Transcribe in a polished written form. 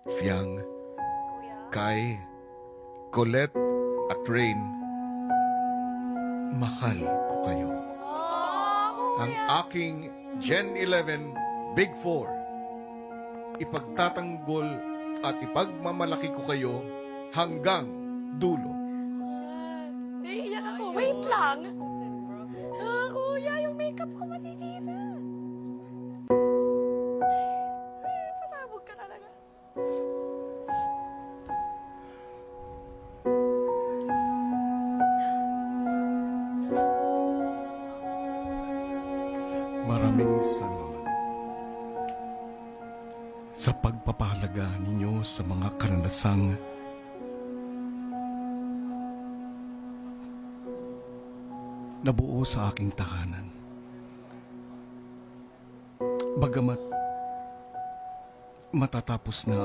Fiang, Kuya. Kai, Colette at Rain, mahal ko kayo. Ang aking Gen 11 Big 4, ipagtatanggol at ipagmamalaki ko kayo hanggang dulo. Naiiyak ako. Wait lang. Kuya, yung makeup ko masisira. Pasabog ka talaga. Maraming salamat sa pagpapahalaga ninyo sa mga karanasang nabuo sa aking tahanan. Bagamat matatapos na